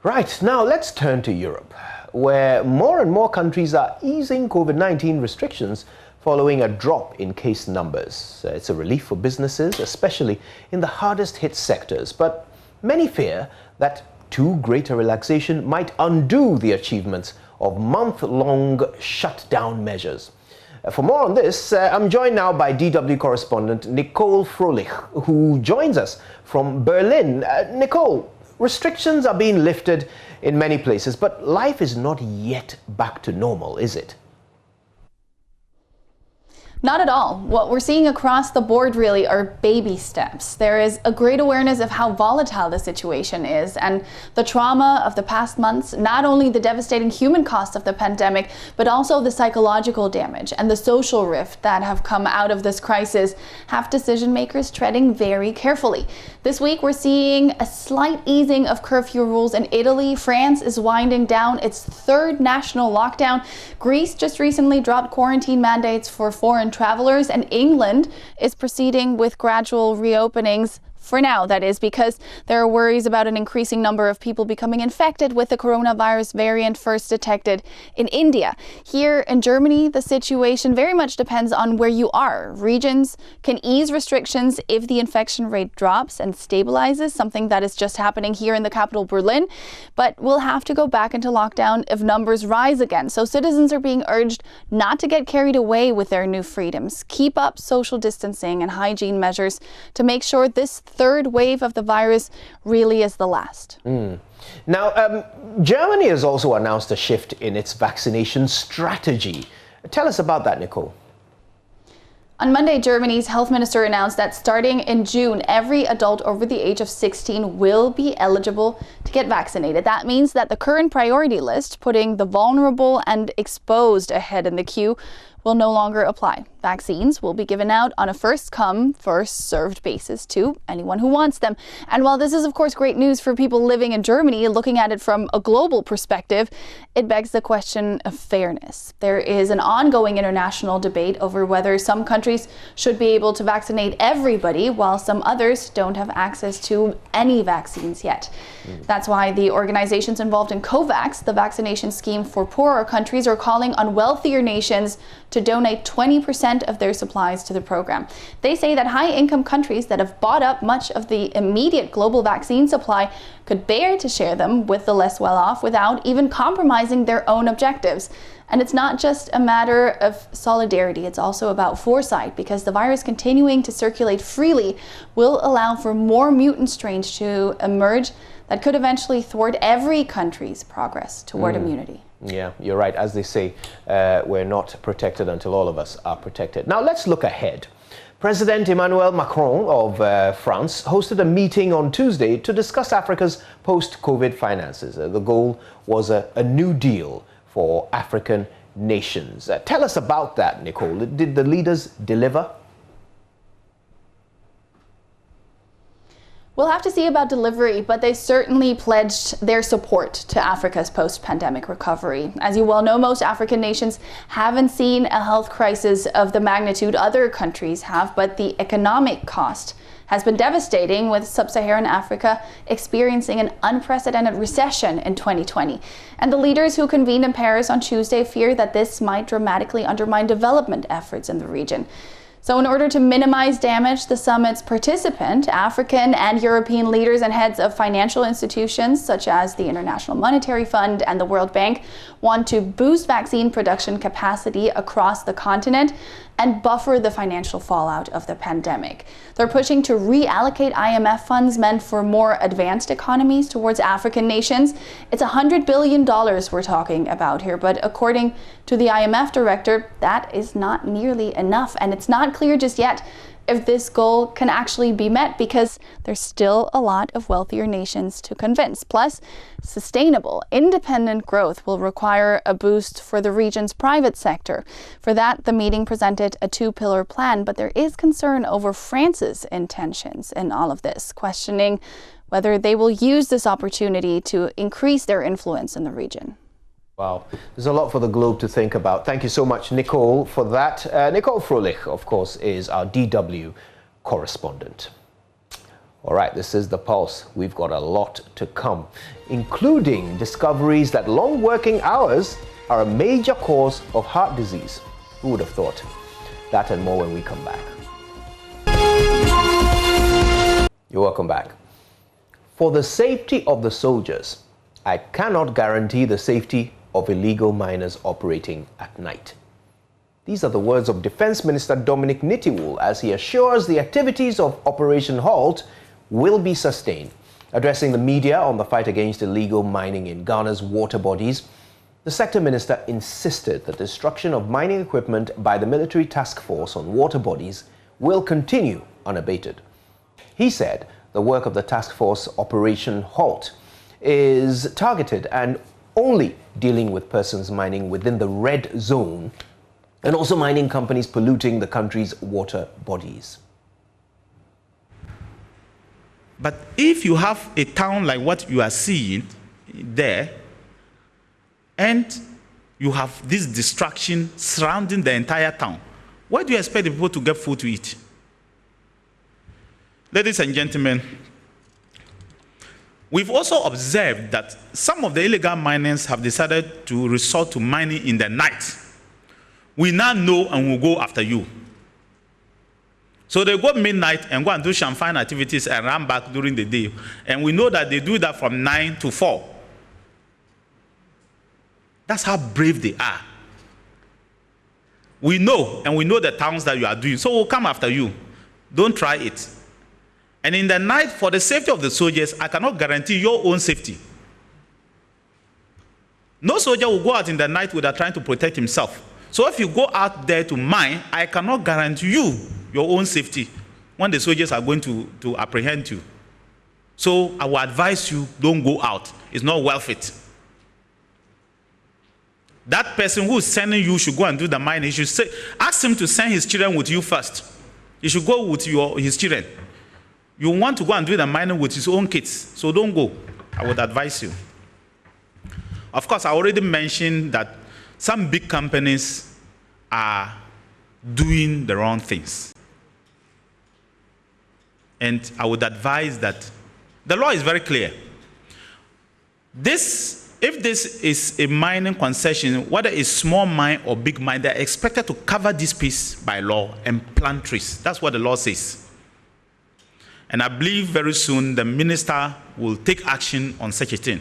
Right, now let's turn to Europe, where more and more countries are easing COVID-19 restrictions following a drop in case numbers. It's a relief for businesses, especially in the hardest hit sectors, but many fear that too great a relaxation might undo the achievements of month-long shutdown measures. For more on this, I'm joined now by DW correspondent Nicole Froelich, who joins us from Berlin. Nicole, restrictions are being lifted in many places, but life is not yet back to normal, is it? Not at all. What we're seeing across the board really are baby steps. There is a great awareness of how volatile the situation is and the trauma of the past months, not only the devastating human cost of the pandemic, but also the psychological damage and the social rift that have come out of this crisis have decision makers treading very carefully. This week we're seeing a slight easing of curfew rules in Italy. France is winding down its third national lockdown. Greece just recently dropped quarantine mandates for foreign travelers, and England is proceeding with gradual reopenings. For now, that is, because there are worries about an increasing number of people becoming infected with the coronavirus variant first detected in India. Here in Germany, the situation very much depends on where you are. Regions can ease restrictions if the infection rate drops and stabilizes, something that is just happening here in the capital, Berlin. But we'll have to go back into lockdown if numbers rise again. So citizens are being urged not to get carried away with their new freedoms. Keep up social distancing and hygiene measures to make sure this third wave of the virus really is the last. Now, Germany has also announced a shift in its vaccination strategy. Tell us about that, Nicole. On Monday, Germany's health minister announced that starting in June, every adult over the age of 16 will be eligible to get vaccinated. That means that the current priority list, putting the vulnerable and exposed ahead in the queue, will no longer apply. Vaccines will be given out on a first-come, first-served basis to anyone who wants them. And while this is, of course, great news for people living in Germany, looking at it from a global perspective, it begs the question of fairness. There is an ongoing international debate over whether some countries should be able to vaccinate everybody, while some others don't have access to any vaccines yet. That's why the organizations involved in COVAX, the vaccination scheme for poorer countries, are calling on wealthier nations to donate 20% of their supplies to the program. They say that high-income countries that have bought up much of the immediate global vaccine supply could bear to share them with the less well-off without even compromising their own objectives. And it's not just a matter of solidarity, it's also about foresight, because the virus continuing to circulate freely will allow for more mutant strains to emerge that could eventually thwart every country's progress toward immunity. Yeah, you're right. As they say, we're not protected until all of us are protected. Now let's look ahead. President Emmanuel Macron of France hosted a meeting on Tuesday to discuss Africa's post-COVID finances. The goal was a new deal for African nations. Tell us about that, Nicole. Did the leaders deliver? We'll have to see about delivery, but they certainly pledged their support to Africa's post-pandemic recovery. As you well know, most African nations haven't seen a health crisis of the magnitude other countries have, but the economic cost has been devastating, with sub-Saharan Africa experiencing an unprecedented recession in 2020. And the leaders who convened in Paris on Tuesday fear that this might dramatically undermine development efforts in the region. So in order to minimize damage, the summit's participant, African and European leaders and heads of financial institutions such as the International Monetary Fund and the World Bank want to boost vaccine production capacity across the continent and buffer the financial fallout of the pandemic. They're pushing to reallocate IMF funds meant for more advanced economies towards African nations. It's $100 billion we're talking about here, but according to the IMF director, that is not nearly enough, and it's not clear just yet if this goal can actually be met, because there's still a lot of wealthier nations to convince. Plus, sustainable, independent growth will require a boost for the region's private sector. For that, the meeting presented a two-pillar plan, but there is concern over France's intentions in all of this, questioning whether they will use this opportunity to increase their influence in the region. Wow, there's a lot for the globe to think about. Thank you so much, Nicole, for that. Nicole Froelich, of course, is our DW correspondent. All right, this is The Pulse. We've got a lot to come, including discoveries that long working hours are a major cause of heart disease. Who would have thought? That and more when we come back. You're welcome back. For the safety of the soldiers, I cannot guarantee the safety of illegal miners operating at night. These are the words of Defense Minister Dominic Nitiwul as he assures the activities of Operation Halt will be sustained. Addressing the media on the fight against illegal mining in Ghana's water bodies, the sector minister insisted that destruction of mining equipment by the military task force on water bodies will continue unabated. He said the work of the task force Operation Halt is targeted and only dealing with persons mining within the red zone and also mining companies polluting the country's water bodies. But if you have a town like what you are seeing there, and you have this destruction surrounding the entire town, where do you expect the people to get food to eat? Ladies and gentlemen, we've also observed that some of the illegal miners have decided to resort to mining in the night. We now know and will go after you. So they go midnight and go and do champagne activities and run back during the day. And we know that they do that from 9 to 4. That's how brave they are. We know, and we know the towns that you are doing. So we'll come after you. Don't try it. And in the night, for the safety of the soldiers, I cannot guarantee your own safety. No soldier will go out in the night without trying to protect himself. So if you go out there to mine, I cannot guarantee you your own safety when the soldiers are going to apprehend you. So I will advise you, don't go out. It's not worth it. That person who is sending you should go and do the mining. You should ask him to send his children with you first. You should go with his children. You want to go and do the mining with his own kids, so don't go. I would advise you. Of course, I already mentioned that some big companies are doing the wrong things. And I would advise that the law is very clear. If this is a mining concession, whether it's small mine or big mine, they're expected to cover this piece by law and plant trees. That's what the law says. And I believe very soon the minister will take action on such a thing.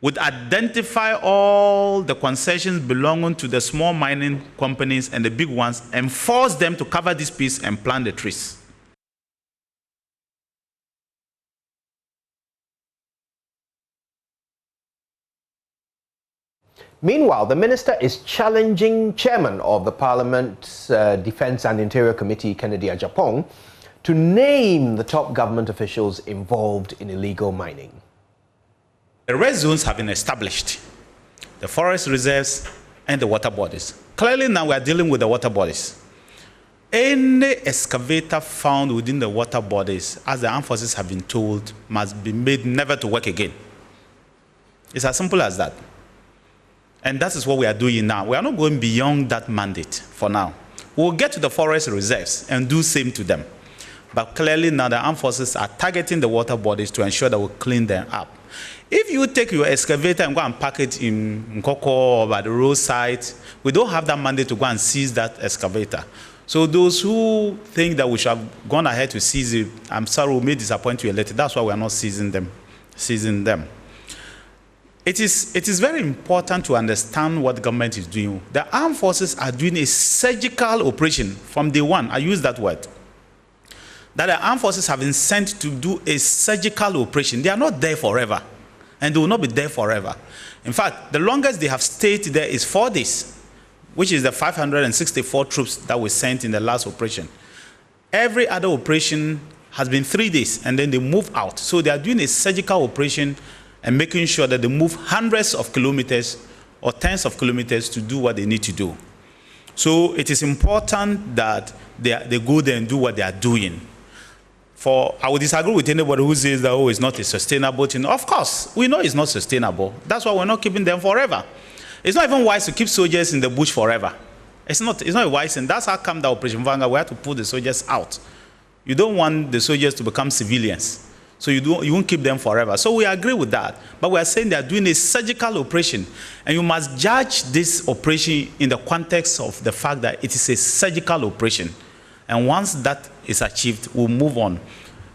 Would identify all the concessions belonging to the small mining companies and the big ones and force them to cover this piece and plant the trees. Meanwhile, the minister is challenging chairman of the Parliament's Defence and Interior Committee, Kennedy Ajapong, to name the top government officials involved in illegal mining. The red zones have been established, the forest reserves and the water bodies. Clearly now we are dealing with the water bodies. Any excavator found within the water bodies, as the armed forces have been told, must be made never to work again. It's as simple as that. And that is what we are doing now. We are not going beyond that mandate for now. We'll get to the forest reserves and do same to them. But clearly now the armed forces are targeting the water bodies to ensure that we clean them up. If you take your excavator and go and park it in Nkoko or by the roadside, we don't have that mandate to go and seize that excavator. So those who think that we should have gone ahead to seize it, I'm sorry, we may disappoint you a little. That's why we are not seizing them. It is very important to understand what the government is doing. The armed forces are doing a surgical operation from day one. I use that word. That the armed forces have been sent to do a surgical operation. They are not there forever. And they will not be there forever. In fact, the longest they have stayed there is 4 days, which is the 564 troops that were sent in the last operation. Every other operation has been 3 days, and then they move out. So they are doing a surgical operation and making sure that they move hundreds of kilometers or tens of kilometers to do what they need to do. So it is important that they go there and do what they are doing. For I would disagree with anybody who says that, oh, it's not a sustainable thing. Of course, we know it's not sustainable. That's why we're not keeping them forever. It's not even wise to keep soldiers in the bush forever. It's not a wise thing. That's how come the Operation Vanguard, we had to pull the soldiers out. You don't want the soldiers to become civilians. So you won't keep them forever. So we agree with that. But we are saying they are doing a surgical operation. And you must judge this operation in the context of the fact that it is a surgical operation. And once that is achieved, we'll move on.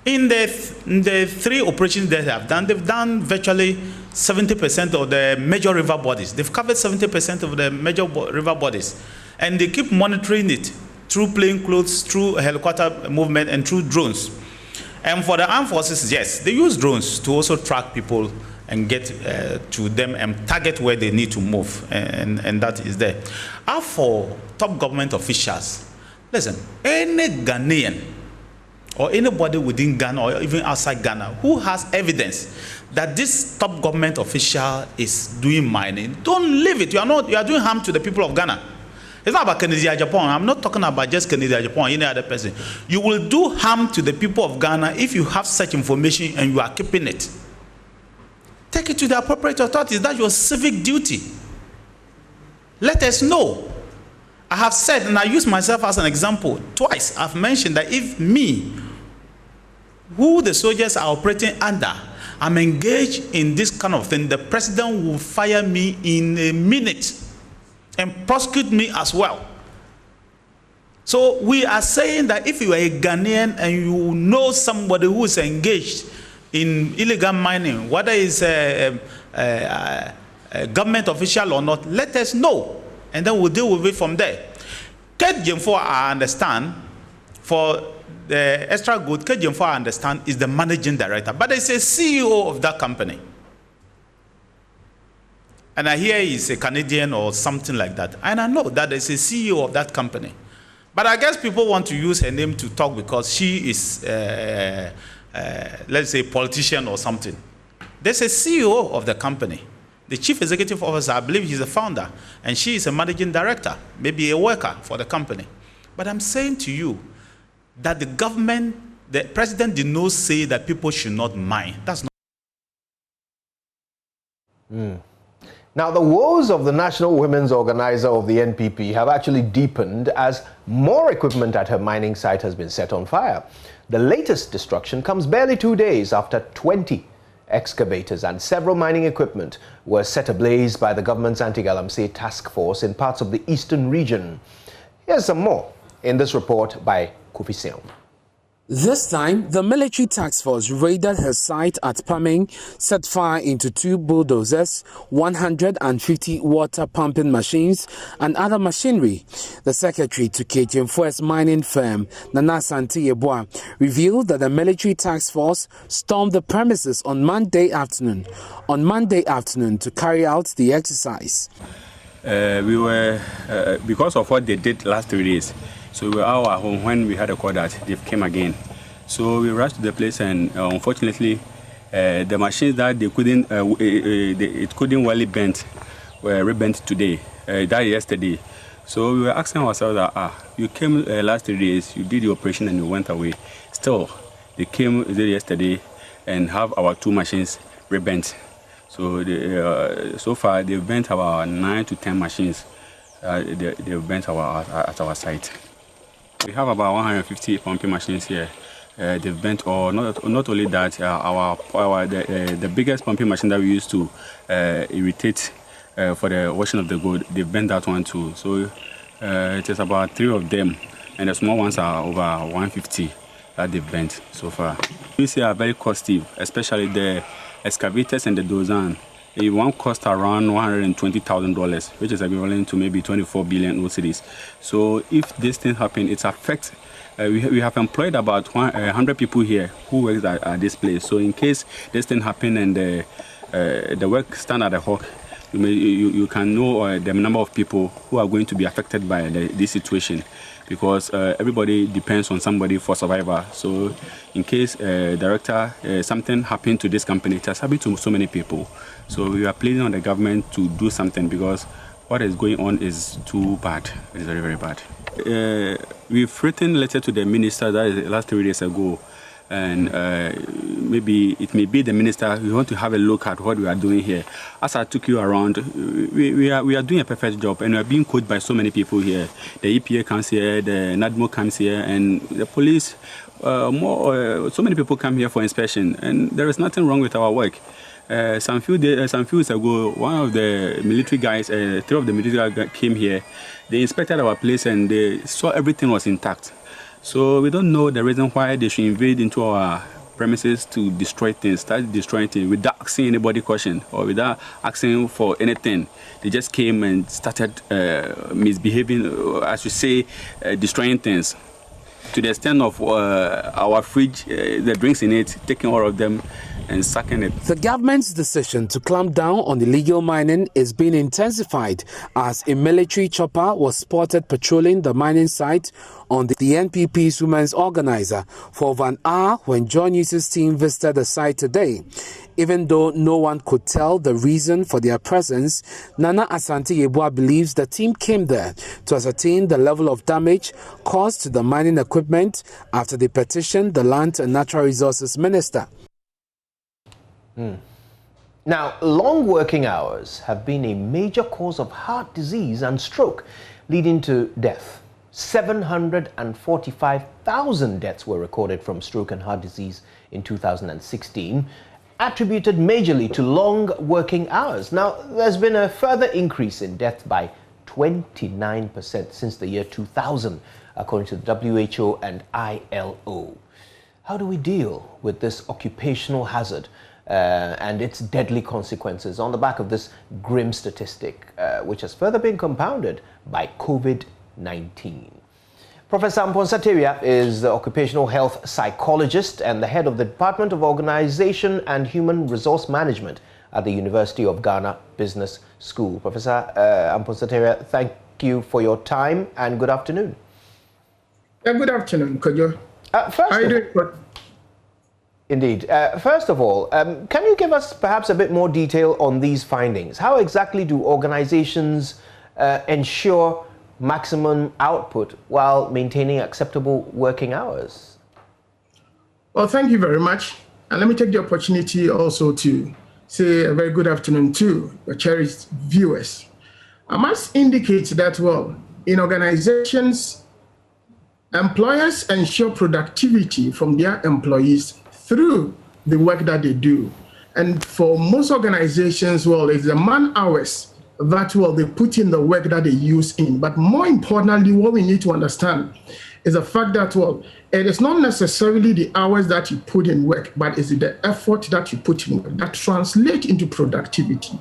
In the 3 operations they have done, they've done virtually 70% of the major river bodies. They've covered 70% of the major river bodies. And they keep monitoring it through plain clothes, through helicopter movement, and through drones. And for the armed forces, yes, they use drones to also track people and get to them and target where they need to move. And that is there. As for top government officials, listen, any Ghanaian or anybody within Ghana or even outside Ghana who has evidence that this top government official is doing mining, don't leave it. You are doing harm to the people of Ghana. It's not about Canada, Japan. I'm not talking about just Canada, Japan, any other person. You will do harm to the people of Ghana if you have such information and you are keeping it. Take it to the appropriate authorities. That's your civic duty. Let us know. I have said, and I use myself as an example, twice. I've mentioned that if me, who the soldiers are operating under, I'm engaged in this kind of thing, the president will fire me in a minute and prosecute me as well. So we are saying that if you are a Ghanaian and you know somebody who is engaged in illegal mining, whether it's a government official or not, let us know, and then we'll deal with it from there. KG4, I understand, for the extra good, KG4, I understand, is the managing director, but it's a CEO of that company. And I hear he's a Canadian or something like that. And I know that there's a CEO of that company. But I guess people want to use her name to talk because she is, let's say, a politician or something. There's a CEO of the company. The chief executive officer, I believe he's a founder. And she is a managing director, maybe a worker for the company. But I'm saying to you that the government, the president did not say that people should not mine. That's not. Now, the woes of the National Women's Organizer of the NPP have actually deepened as more equipment at her mining site has been set on fire. The latest destruction comes barely 2 days after 20 excavators and several mining equipment were set ablaze by the government's anti-galamsey task force in parts of the eastern region. Here's some more in this report by Kofi Seong. This time, the military task force raided her site at Paming, set fire into 2 bulldozers, 150 water pumping machines, and other machinery. The secretary to KG4's mining firm, Nana Santi Yeboah, revealed that the military task force stormed the premises on Monday afternoon to carry out the exercise. We were, because of what they did last 3 days, so we were out at home when we had a call that they came again. So we rushed to the place, and unfortunately, the machines that they couldn't, it couldn't well bend, were rebent today, that yesterday. So we were asking ourselves that, you came last 3 days, you did the operation and you went away. Still, they came yesterday and have our 2 machines rebent. So so far they've bent about 9 to 10 machines. They've bent at our site. We have about 150 pumping machines here. They've bent, or not only that, the biggest pumping machine that we use to irrigate for the washing of the gold, they've bent that one too. So it is about 3 of them, and the small ones are over 150 that they've bent so far. These are very costly, especially the excavators and the dozan. One cost around $120,000, which is equivalent to maybe 24 billion cedis. So if this thing happens, it affects. We have employed about 100 people here who work at this place. So in case this thing happens and the work stand at a halt, you can know the number of people who are going to be affected by this situation, because everybody depends on somebody for survival. So in case director something happened to this company, it has happened to so many people. So we are pleading on the government to do something, because what is going on is too bad. It is very, very bad. We've written a letter to the minister that is last 3 days ago, and maybe it may be the minister. We want to have a look at what we are doing here. As I took you around, we are doing a perfect job, and we are being coached by so many people here. The EPA comes here, the NADMO comes here, and the police. So many people come here for inspection, and there is nothing wrong with our work. Some few weeks ago, one of the military guys, 3 of the military guys came here. They inspected our place and they saw everything was intact. So we don't know the reason why they should invade into our premises to destroy things, start destroying things without asking anybody question or without asking for anything. They just came and started misbehaving, as you say, destroying things. To the extent of our fridge, the drinks in it, taking all of them and sucking it. The government's decision to clamp down on illegal mining is being intensified as a military chopper was spotted patrolling the mining site on the NPP's women's organizer for over an hour when JoyNews' team visited the site today. Even though no one could tell the reason for their presence, Nana Asante Yeboah believes the team came there to ascertain the level of damage caused to the mining equipment after they petitioned the Land and Natural Resources Minister. Now, long working hours have been a major cause of heart disease and stroke, leading to death. 745,000 deaths were recorded from stroke and heart disease in 2016, attributed majorly to long working hours. Now, there's been a further increase in death by 29% since the year 2000, according to the WHO and ILO. How do we deal with this occupational hazard and its deadly consequences on the back of this grim statistic, which has further been compounded by COVID-19? Professor Amponsateria is the occupational health psychologist and the head of the Department of Organization and Human Resource Management at the University of Ghana Business School. Professor Amponsateria, thank you for your time and good afternoon. Good afternoon, Kojo. Indeed. First of all, can you give us perhaps a bit more detail on these findings? How exactly do organizations ensure maximum output while maintaining acceptable working hours? Well, thank you very much. And let me take the opportunity also to say a very good afternoon to your cherished viewers. I must indicate that, well, in organizations, employers ensure productivity from their employees through the work that they do. And for most organizations, well, it's the man hours that, well, they put in the work that they use in. But more importantly, what we need to understand is the fact that, well, it is not necessarily the hours that you put in work, but it's the effort that you put in work that translate into productivity.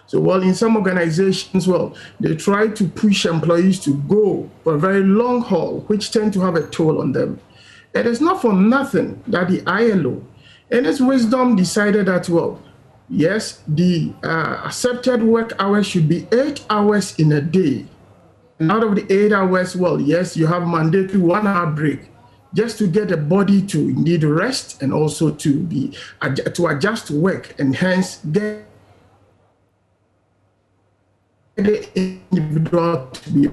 So, well, in some organizations, well, they try to push employees to go for a very long haul, which tend to have a toll on them. It is not for nothing that the ILO, in its wisdom, decided that, well, yes, the accepted work hours should be 8 hours in a day. And out of the 8 hours, well, yes, you have mandatory 1 hour break just to get the body to need rest and also to adjust to work and hence get the individual to be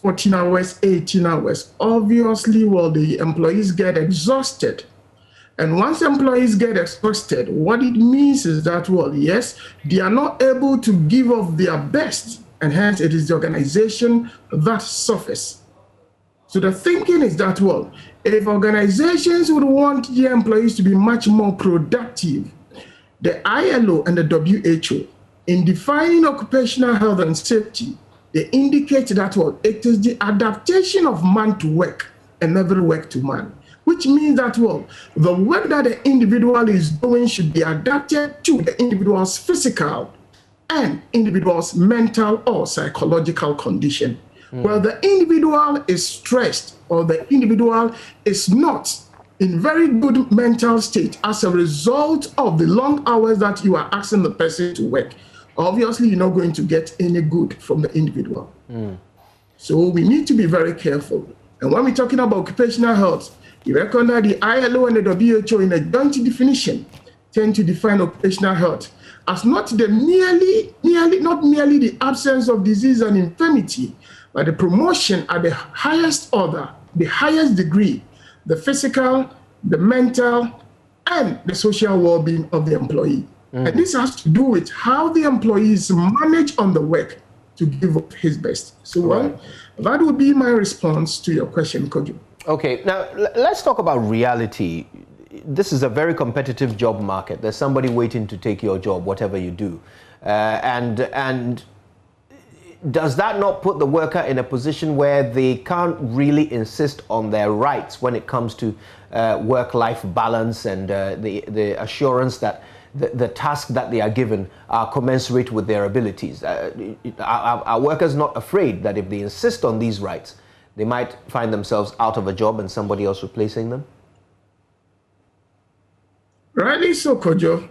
14 hours, 18 hours. Obviously, well, the employees get exhausted. And once employees get exhausted, what it means is that, well, yes, they are not able to give up their best, and hence it is the organization that suffers. So the thinking is that, well, if organizations would want their employees to be much more productive, the ILO and the WHO, in defining occupational health and safety, they indicate that, well, it is the adaptation of man to work and never work to man, which means that, well, the work that the individual is doing should be adapted to the individual's physical and individual's mental or psychological condition. Well, the individual is stressed or the individual is not in very good mental state as a result of the long hours that you are asking the person to work, obviously you're not going to get any good from the individual. So we need to be very careful. And when we're talking about occupational health, you reckon that the ILO and the WHO in a joint definition tend to define occupational health as not merely the absence of disease and infirmity, but the promotion at the highest order, the highest degree the physical, the mental, and the social well-being of the employee. And this has to do with how the employees manage on the work to give up his best. So, well, that would be my response to your question, Kojo. Okay, now let's talk about reality. This is a very competitive job market. There's somebody waiting to take your job, whatever you do. And does that not put the worker in a position where they can't really insist on their rights when it comes to work-life balance and the assurance that the tasks that they are given are commensurate with their abilities? Are workers not afraid that if they insist on these rights, they might find themselves out of a job and somebody else replacing them? Rightly so, Kojo.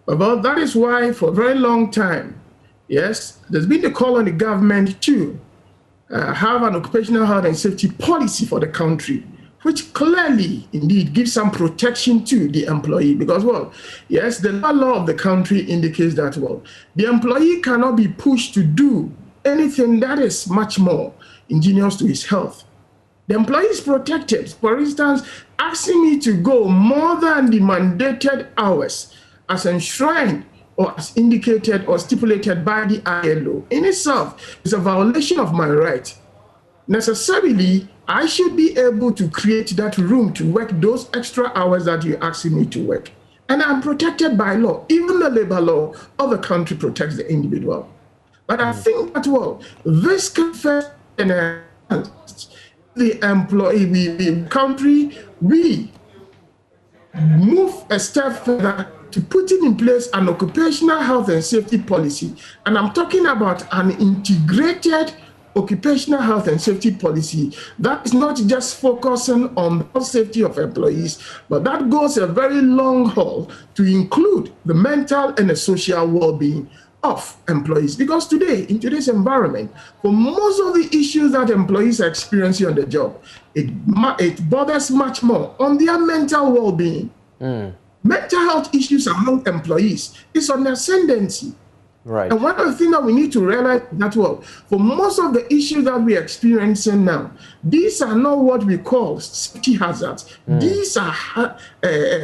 But that is why for a very long time, yes, there's been a call on the government to have an occupational health and safety policy for the country, which clearly, indeed, gives some protection to the employee. Because, well, yes, the law of the country indicates that, well, the employee cannot be pushed to do anything that is much more injurious to his health. The employee is protected. For instance, asking me to go more than the mandated hours as enshrined or as indicated or stipulated by the ILO in itself is a violation of my right. Necessarily, I should be able to create that room to work those extra hours that you're asking me to work. And I'm protected by law. Even the labor law of the country protects the individual. But I think that, well, this confers the employee, the country, we move a step further to putting in place an occupational health and safety policy. And I'm talking about an integrated occupational health and safety policy that is not just focusing on the safety of employees, but that goes a very long haul to include the mental and the social well-being of employees. Because today, in today's environment, for most of the issues that employees are experiencing on the job, it bothers much more on their mental well-being. Mental health issues among employees is on the ascendancy. Right. And one of the things that we need to realize that, well, for most of the issues that we're experiencing now, these are not what we call safety hazards. These are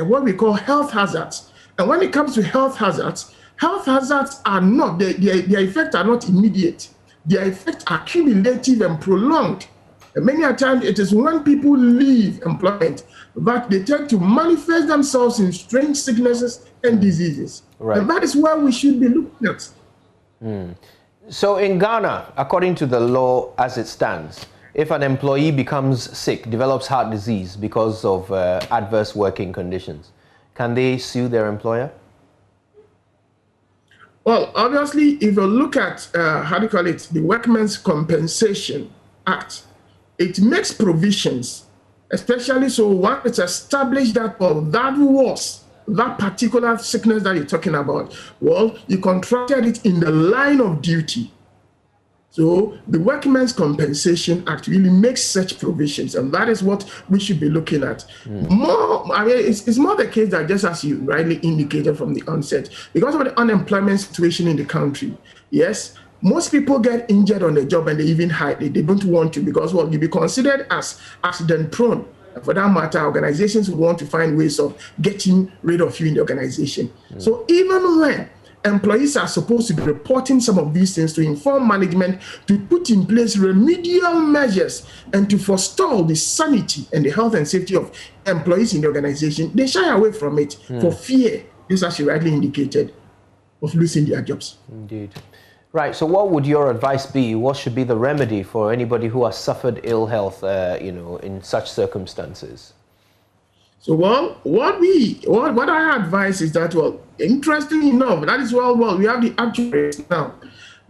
what we call health hazards. And when it comes to health hazards are not, their effects are not immediate. Their effects are cumulative and prolonged. And many a times it is when people leave employment that they tend to manifest themselves in strange sicknesses and diseases. Right. And that is where we should be looking at. So in Ghana, according to the law as it stands, if an employee becomes sick, develops heart disease because of adverse working conditions, can they sue their employer? Well, obviously, if you look at, the Workmen's Compensation Act, it makes provisions, especially so when it's established that, well, that was that particular sickness that you're talking about, well, you contracted it in the line of duty. So the Workmen's Compensation Act really makes such provisions, and that is what we should be looking at. It's more the case that, just as you rightly indicated from the onset, because of the unemployment situation in the country, yes, most people get injured on the job and they even hide it. They don't want to because, well, you'll be considered as accident prone. For that matter, organizations would want to find ways of getting rid of you in the organization. So even when employees are supposed to be reporting some of these things to inform management to put in place remedial measures and to forestall the sanity and the health and safety of employees in the organization, they shy away from it for fear, just as you rightly indicated, of losing their jobs. Indeed. Right. So what would your advice be? What should be the remedy for anybody who has suffered ill health, in such circumstances? So, well, what I advise is that, well, interestingly enough, that is well, we have the actuaries now.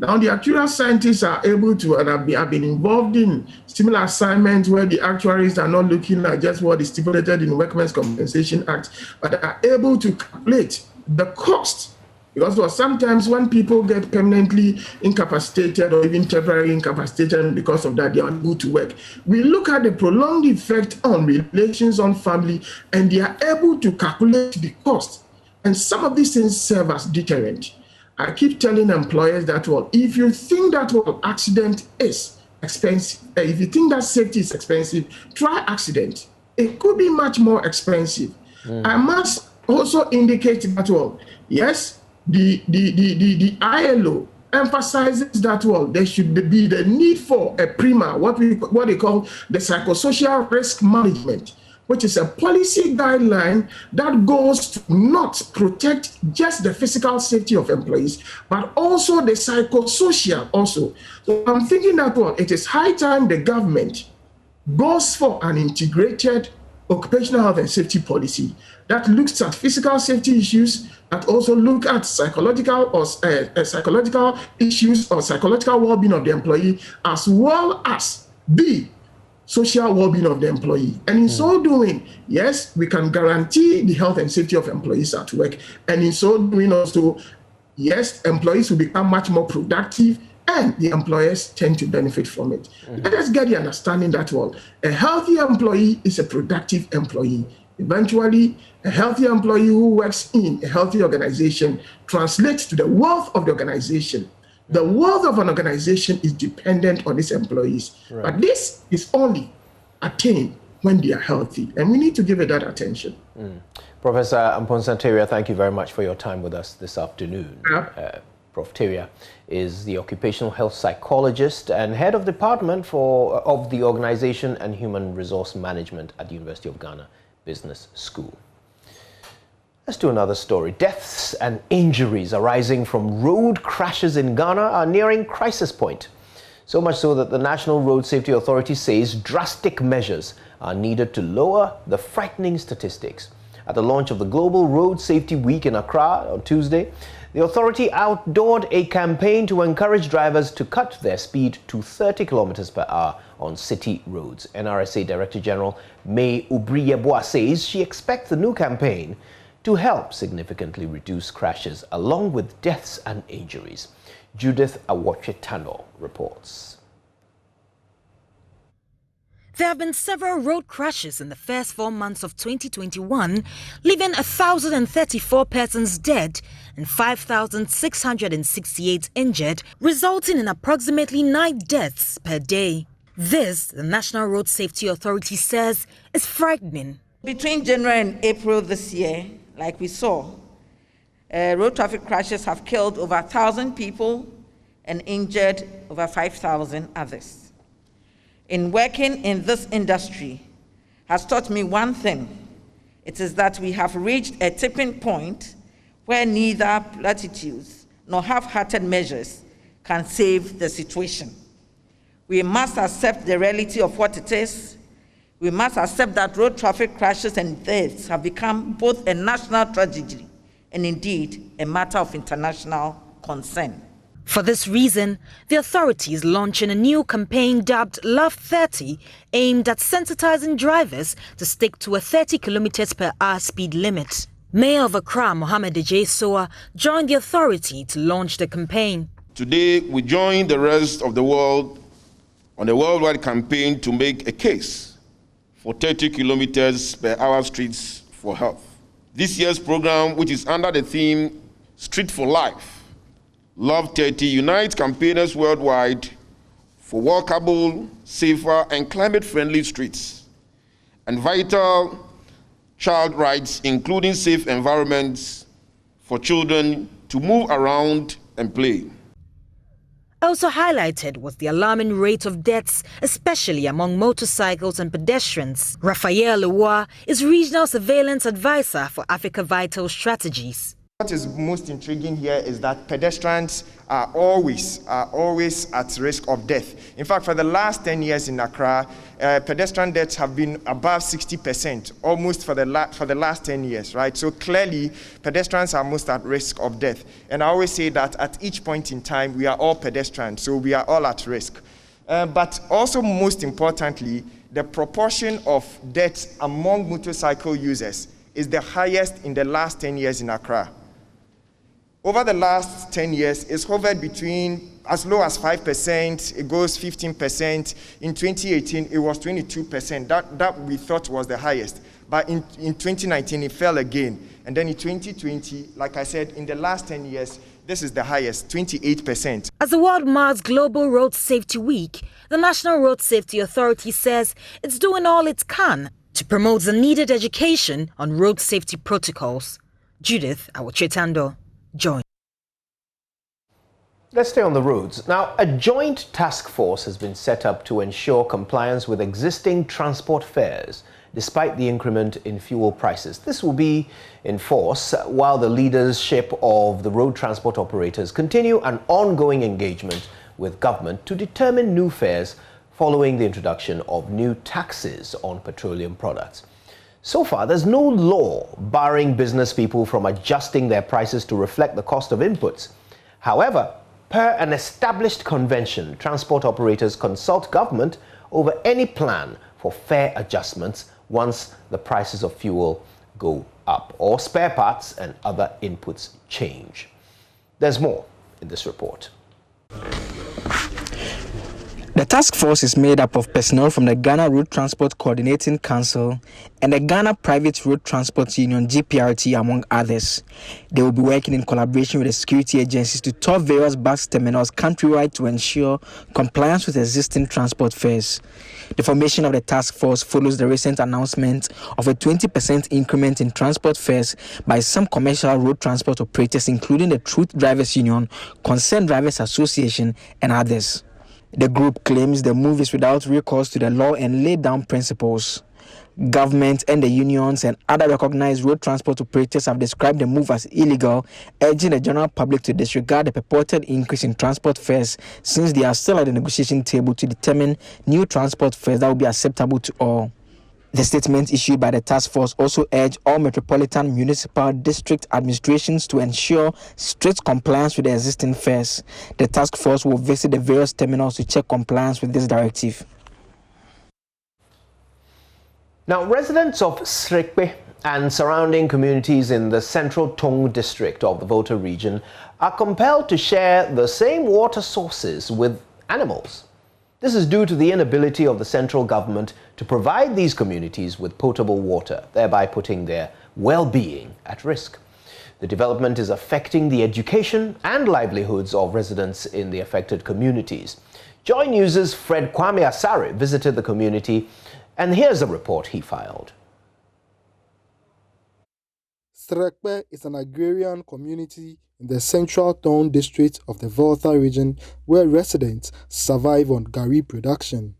Now, the actuarial scientists are able to, and have been involved in similar assignments where the actuaries are not looking at just what is stipulated in the Workmen's Compensation Act, but are able to calculate the cost. Because sometimes when people get permanently incapacitated or even temporarily incapacitated, and because of that they are unable to work, we look at the prolonged effect on relations, on family, and they are able to calculate the cost. And some of these things serve as deterrent. I keep telling employers that, well, if you think that, well, accident is expensive, if you think that safety is expensive, try accident. it could be much more expensive. I must also indicate that, well, yes, the ILO emphasizes that, well, there should be the need for a PRIMA, what they call the psychosocial risk management, which is a policy guideline that goes to not protect just the physical safety of employees, but also the psychosocial also. So I'm thinking that, well, it is high time the government goes for an integrated occupational health and safety policy that looks at physical safety issues, that also look at psychological or psychological issues or psychological well-being of the employee, as well as the social well-being of the employee. And in so doing, yes, we can guarantee the health and safety of employees at work. And in so doing also, yes, employees will become much more productive and the employers tend to benefit from it. Let us get the understanding that, well, a healthy employee is a productive employee. Eventually, a healthy employee who works in a healthy organization translates to the wealth of the organization. The wealth of an organization is dependent on its employees. Right. But this is only attained when they are healthy, and we need to give it that attention. Professor Amponsah Teria, thank you very much for your time with us this afternoon. Prof. Teria is the occupational health psychologist and head of department of the Organization and Human Resource Management at the University of Ghana Business School. Let's do another story. Deaths and injuries arising from road crashes in Ghana are nearing crisis point. So much so that the National Road Safety Authority says drastic measures are needed to lower the frightening statistics. At the launch of the Global Road Safety Week in Accra on Tuesday, the authority outdoored a campaign to encourage drivers to cut their speed to 30 kilometers per hour on city roads. NRSA Director General May Ubriyeboah says she expects the new campaign to help significantly reduce crashes along with deaths and injuries. Judith Awotwe-Tano reports. There have been several road crashes in the first 4 months of 2021, leaving 1,034 persons dead and 5,668 injured, resulting in approximately 9 deaths per day. This, the National Road Safety Authority says, is frightening. Between January and April this year, like we saw, road traffic crashes have killed over 1,000 people and injured over 5,000 others. In working in this industry has taught me one thing. It is that we have reached a tipping point where neither platitudes nor half-hearted measures can save the situation. We must accept the reality of what it is. We must accept that road traffic crashes and deaths have become both a national tragedy and indeed a matter of international concern. For this reason, the authority is launching a new campaign dubbed Love 30, aimed at sensitizing drivers to stick to a 30 kilometers per hour speed limit. Mayor of Accra, Mohammed J. Soa, joined the authority to launch the campaign. Today, we join the rest of the world on a worldwide campaign to make a case for 30 kilometers per hour streets for health. This year's program, which is under the theme Street for Life, Love 30 unites campaigners worldwide for walkable, safer, and climate-friendly streets and vital child rights, including safe environments for children to move around and play. Also highlighted was the alarming rate of deaths, especially among motorcycles and pedestrians. Raphael Lewa is Regional Surveillance Advisor for Africa Vital Strategies. What is most intriguing here is that pedestrians are always at risk of death. In fact, for the last 10 years in Accra, pedestrian deaths have been above 60%, almost for the last 10 years, right? So clearly, pedestrians are most at risk of death. And I always say that at each point in time, we are all pedestrians, so we are all at risk. But also, most importantly, the proportion of deaths among motorcycle users is the highest in the last 10 years in Accra. Over the last 10 years, it's hovered between as low as 5%, it goes 15%. In 2018, it was 22%. That we thought was the highest. But in 2019, it fell again. And then in 2020, like I said, in the last 10 years, this is the highest, 28%. As the world marks Global Road Safety Week, the National Road Safety Authority says it's doing all it can to to promote the needed education on road safety protocols. Judith Awochetando, Joy. Let's stay on the roads. Now, a joint task force has been set up to ensure compliance with existing transport fares, despite the increment in fuel prices. This will be in force while the leadership of the road transport operators continue an ongoing engagement with government to determine new fares following the introduction of new taxes on petroleum products. So far, there's no law barring business people from adjusting their prices to reflect the cost of inputs. However, per an established convention, transport operators consult government over any plan for fare adjustments once the prices of fuel go up or spare parts and other inputs change. There's more in this report. The task force is made up of personnel from the Ghana Road Transport Coordinating Council and the Ghana Private Road Transport Union GPRT, among others. They will be working in collaboration with the security agencies to tour various bus terminals countrywide to ensure compliance with existing transport fares. The formation of the task force follows the recent announcement of a 20% increment in transport fares by some commercial road transport operators, including the Truth Drivers Union, Concerned Drivers Association, and others. The group claims the move is without recourse to the law and laid down principles. Government and the unions and other recognized road transport operators have described the move as illegal, urging the general public to disregard the purported increase in transport fares since they are still at the negotiation table to determine new transport fares that will be acceptable to all. The statement issued by the task force also urged all metropolitan municipal district administrations to ensure strict compliance with the existing fares. The task force will visit the various terminals to check compliance with this directive. Now, residents of Srekpe and surrounding communities in the central Tong district of the Volta region are compelled to share the same water sources with animals. This is due to the inability of the central government to provide these communities with potable water, thereby putting their well-being at risk. The development is affecting the education and livelihoods of residents in the affected communities. JoyNews' Fred Kwame Asare visited the community, and here's a report he filed. Srekpe is an agrarian community in the central town district of the Volta region where residents survive on gari production.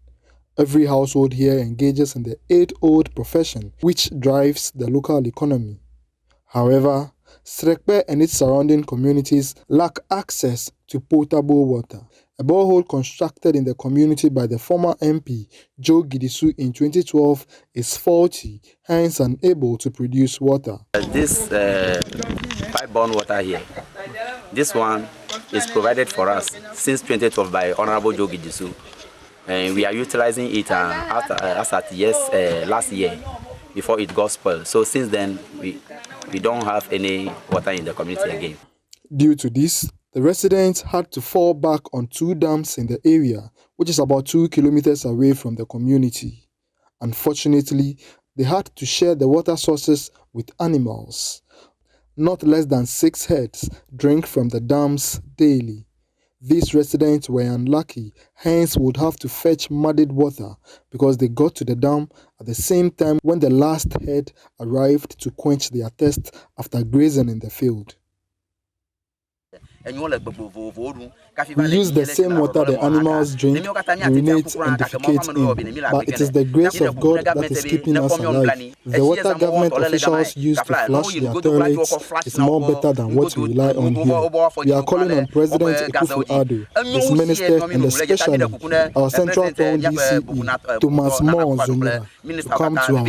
Every household here engages in the age-old profession which drives the local economy. However, Srekpe and its surrounding communities lack access to potable water. A borehole constructed in the community by the former MP Joe Gidisu in 2012 is faulty, hence unable to produce water. This pipe-borne water here, this one is provided for us since 2012 by Honorable Joe Gidisu. And we are utilizing it last year before it got spoiled. So since then, we don't have any water in the community again. Due to this, the residents had to fall back on two dams in the area, which is about 2 kilometers away from the community. Unfortunately, they had to share the water sources with animals. Not less than 6 heads drink from the dams daily. These residents were unlucky, hence would have to fetch muddied water because they got to the dam at the same time when the last head arrived to quench their thirst after grazing in the field. We use the same water the animals drink, urinate and defecate in, but it is the grace of God that is keeping us alive. The water government officials use to flush their toilets is more better than what we rely on here. We are calling on President Akufo-Addo, his ministers, and especially our Central Town DCE, Thomas Moore Zumba, to come to our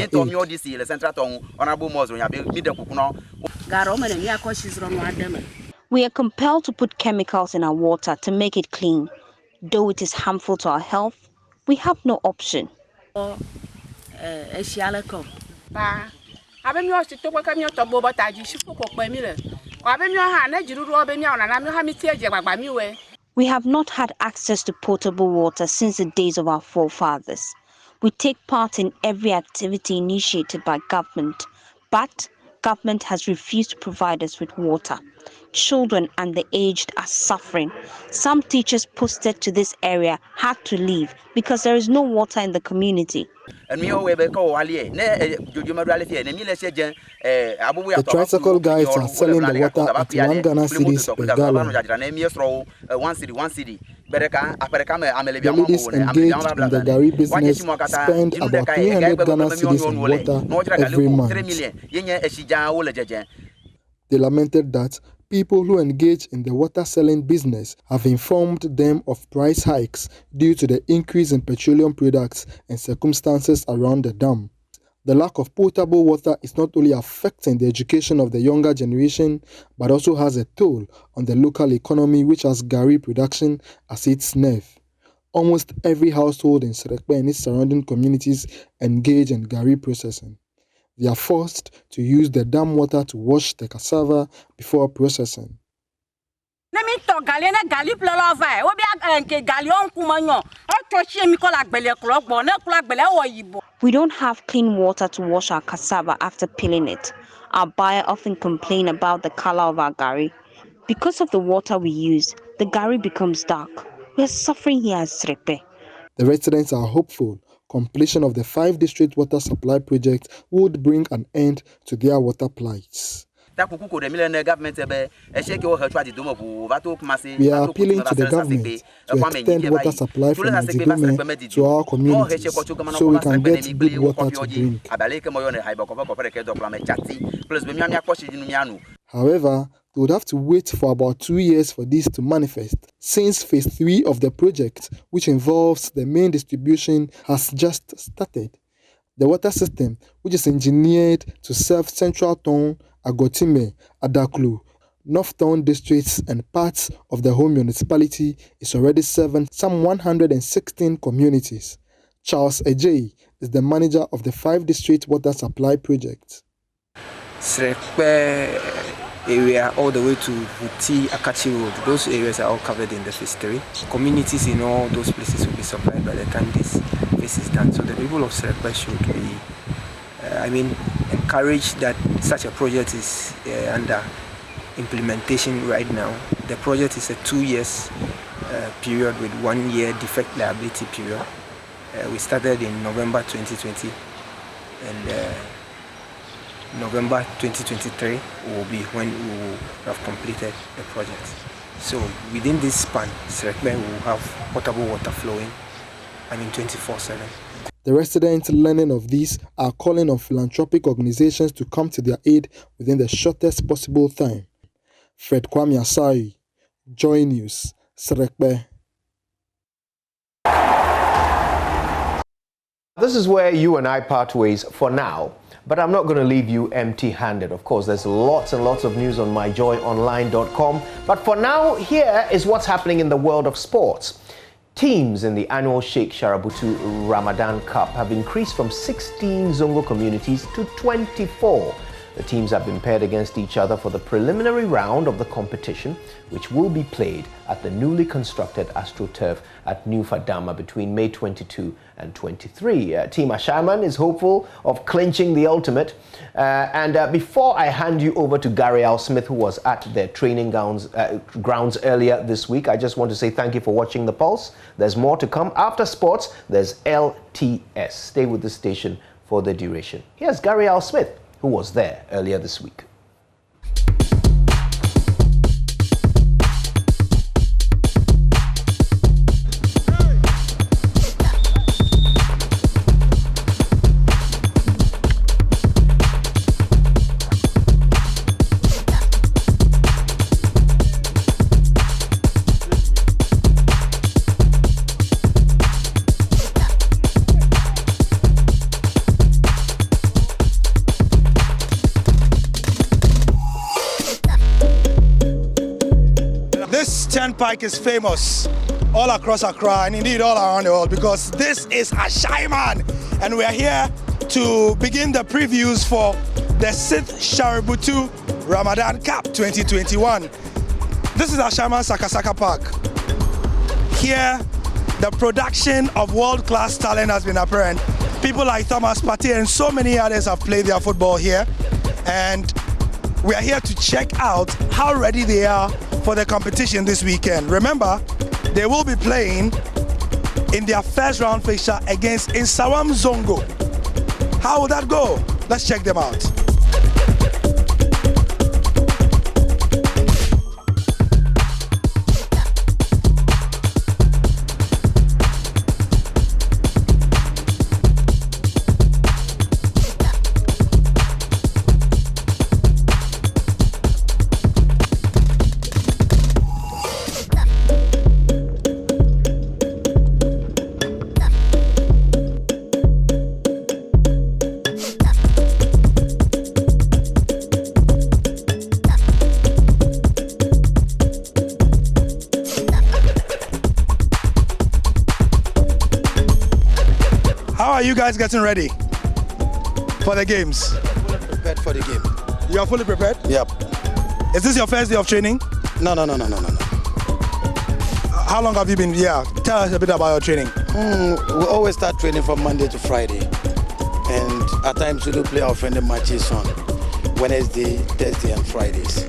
aid. We are compelled to put chemicals in our water to make it clean. Though it is harmful to our health, we have no option. We have not had access to potable water since the days of our forefathers. We take part in every activity initiated by government, but government has refused to provide us with water. children and the aged are suffering. Some teachers posted to this area had to leave because there is no water in the community. The tricycle guides are selling the water at 1 Ghana cedis per gallon. The ladies engaged in the Gari business spend about 300 Ghana cedis in water every month. They lamented that people who engage in the water selling business have informed them of price hikes due to the increase in petroleum products and circumstances around the dam. The lack of potable water is not only affecting the education of the younger generation, but also has a toll on the local economy, which has Gari production as its nerve. Almost every household in Serekpe and its surrounding communities engage in Gari processing. They are forced to use the dam water to wash the cassava before processing. We don't have clean water to wash our cassava after peeling it. Our buyer often complains about the color of our Gari. Because of the water we use, the Gari becomes dark. We are suffering here at Serekpe. The residents are hopeful completion of the 5-district water supply project would bring an end to their water plights. We are appealing to the government to extend water supply from Nzigume to our communities so we can get good water to drink. However, they would have to wait for about 2 years for this to manifest, since phase 3 of the project, which involves the main distribution, has just started. The water system, which is engineered to serve Central Town, Agotime, Adaklu, North Town districts and parts of the whole municipality, is already serving some 116 communities. Charles Ejei is the manager of the 5-district water supply project. Area all the way to Buti, Akachi Road. Those areas are all covered in the phase 3. Communities in all those places will be supplied by the time this phase is done. So the people of Serekpe should be, encouraged that such a project is under implementation right now. The project is a 2 years period with 1 year defect liability period. We started in November 2020 and November 2023 will be when we will have completed the project. So within this span, Serekpe will have potable water flowing, 24/7. The residents learning of this are calling on philanthropic organizations to come to their aid within the shortest possible time. Fred Kwame Asai, JoyNews, Serekpe. This is where you and I part ways for now. But I'm not going to leave you empty-handed. Of course, there's lots and lots of news on myjoyonline.com. But for now, here is what's happening in the world of sports. Teams in the annual Sheikh Sharabutu Ramadan Cup have increased from 16 Zongo communities to 24. The teams have been paired against each other for the preliminary round of the competition, which will be played at the newly constructed AstroTurf at New Fadama between May 22 and 23. Team Ashaiman is hopeful of clinching the ultimate. Before I hand you over to Gary Al Smith, who was at their training grounds earlier this week, I just want to say thank you for watching The Pulse. There's more to come. After sports, there's LTS. Stay with the station for the duration. Here's Gary Al Smith, who was there earlier this week. Turnpike is famous all across Accra and indeed all around the world because this is Ashaiman, and we are here to begin the previews for the 6th Sharabutu Ramadan Cup 2021. This is Ashaiman Sakasaka Park. Here, the production of world-class talent has been apparent. People like Thomas Partey and so many others have played their football here, and we are here to check out how ready they are for the competition this weekend. Remember, they will be playing in their first round fixture against Nsawam Zongo. How will that go? Let's check them out. How are you guys getting ready for the games? Fully prepared for the game. You are fully prepared? Yep. Is this your first day of training? No. How long have you been? Yeah, tell us a bit about your training. We always start training from Monday to Friday. And at times we do play our friendly matches on Wednesday, Thursday and Fridays.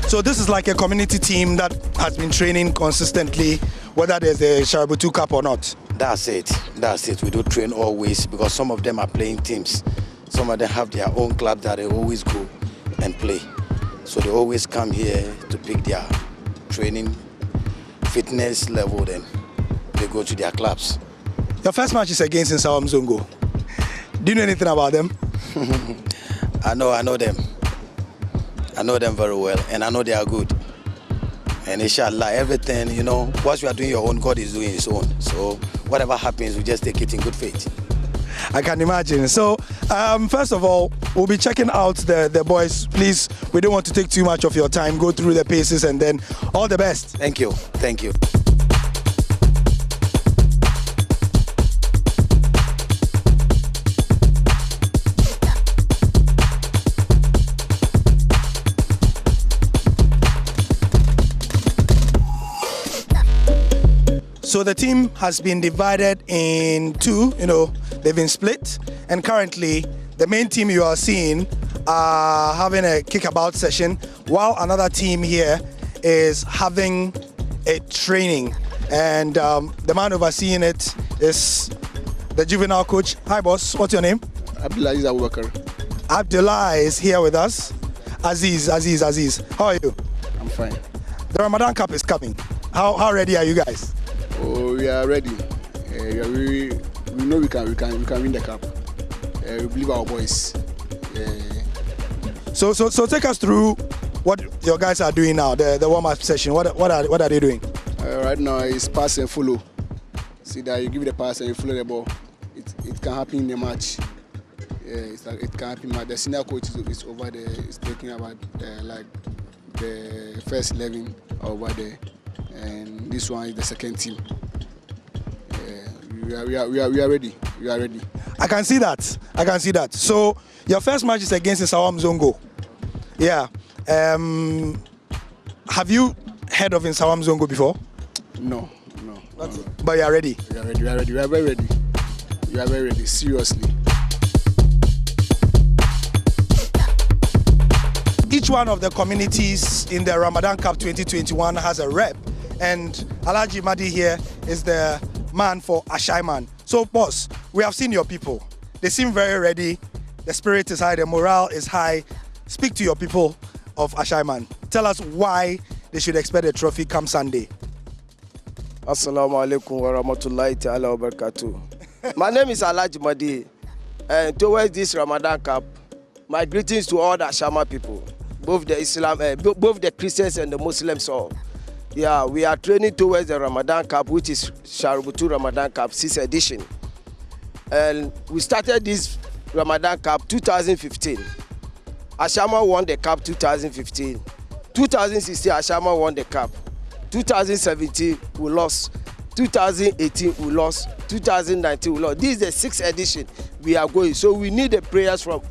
So this is like a community team that has been training consistently, whether there's a Shaributu Cup or not. That's it. We do train always because some of them are playing teams. Some of them have their own club that they always go and play. So they always come here to pick their training fitness level, then they go to their clubs. Your first match is against Nsawam Zongo. Do you know anything about them? I know them. I know them very well, and I know they are good. And inshallah, everything, once you are doing your own, God is doing his own. So whatever happens, we just take it in good faith. I can imagine. So, first of all, we'll be checking out the boys. Please, we don't want to take too much of your time. Go through the paces and then all the best. Thank you. So the team has been divided in two, they've been split. And currently, the main team you are seeing are having a kickabout session, while another team here is having a training. And the man overseeing it is the juvenile coach. Hi, boss. What's your name? Abdullah Abubakar. Abdullah is here with us. Aziz. How are you? I'm fine. The Ramadan Cup is coming. How ready are you guys? Oh, we are ready. We know we can win the cup. We believe our boys. So take us through what your guys are doing now. The warm-up session. What are they doing? Right now it's pass and follow. See that you give the pass and you follow the ball. It can happen in the match. It can happen. The senior coach is over there. Is talking about the first 11 over there. And this one is the second team. We are ready. I can see that. So your first match is against Nsawam Zongo. Yeah. Have you heard of Nsawam Zongo before? No. But you are ready. We are very ready. Seriously. Each one of the communities in the Ramadan Cup 2021 has a rep. And Alhaji Madi here is the man for Ashaiman. So, boss, we have seen your people. They seem very ready. The spirit is high. The morale is high. Speak to your people of Ashaiman. Tell us why they should expect a trophy come Sunday. Assalamu alaikum wa rahmatullahi ta'ala wa barakatuh. My name is Alhaji Madi. And towards this Ramadan Cup, my greetings to all the Ashama people, both the Christians and the Muslims all. Yeah, we are training towards the Ramadan Cup, which is Shaributu Ramadan Cup 6th edition. And we started this Ramadan Cup 2015. Ashama won the cup 2015. 2016, Ashama won the cup. 2017, we lost. 2018, we lost. 2019, we lost. This is the 6th edition we are going. So we need the prayers from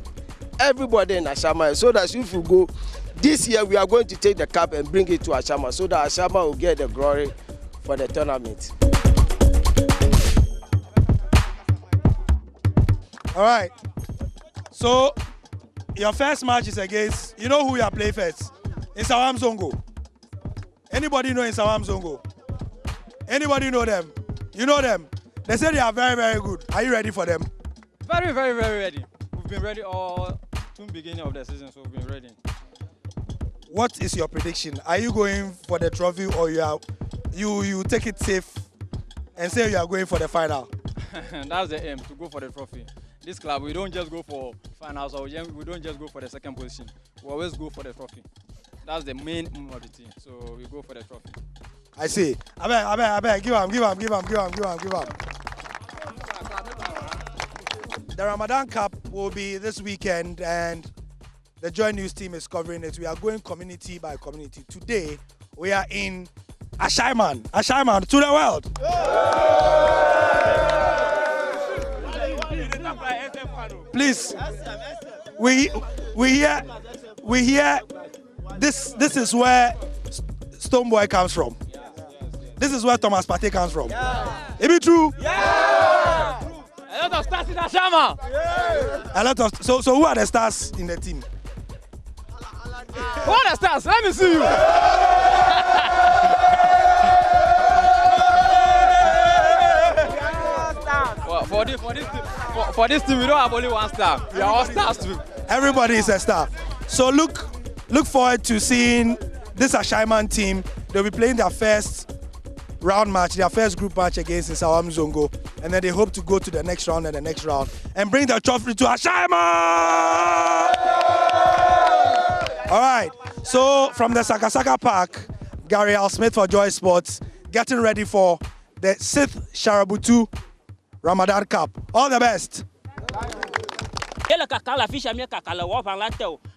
everybody in Ashama so that if we go, this year we are going to take the cup and bring it to Ashama so that Ashama will get the glory for the tournament. All right. So Your first match is against, you know who you are playing first? In Sawam Zongo. Anybody know in Sawam Zongo? Anybody know them? You know them? They say they are very, very good. Are you ready for them? Very, very, very ready. We've been ready all from the beginning of the season, so we've been ready. What is your prediction? Are you going for the trophy or you take it safe and say you are going for the final? That's the aim, to go for the trophy. This club, we don't just go for finals or we don't just go for the second position. We always go for the trophy. That's the main aim of the team. So we go for the trophy. I see. I beg, give him. The Ramadan Cup will be this weekend and the JoyNews team is covering it. We are going community by community. Today, we are in Ashaiman to the world. Please, we hear this is where Stoneboy comes from. This is where Thomas Partey comes from. Is it true? Yeah. A lot of stars in Ashama. A lot of so who are the stars in the team? Who are the stars? Let me see you. For this team, we don't have only one star. We are all stars too. Everybody is a star. So look forward to seeing this Ashaiman team. They'll be playing their first round match, their first group match against Sawam Zongo, and then they hope to go to the next round and bring the trophy to Ashaiman. All right. So from the Sakasaka Park, Gary Al Smith for Joy Sports, getting ready for the 6th Sharabutu Ramadan Cup. All the best.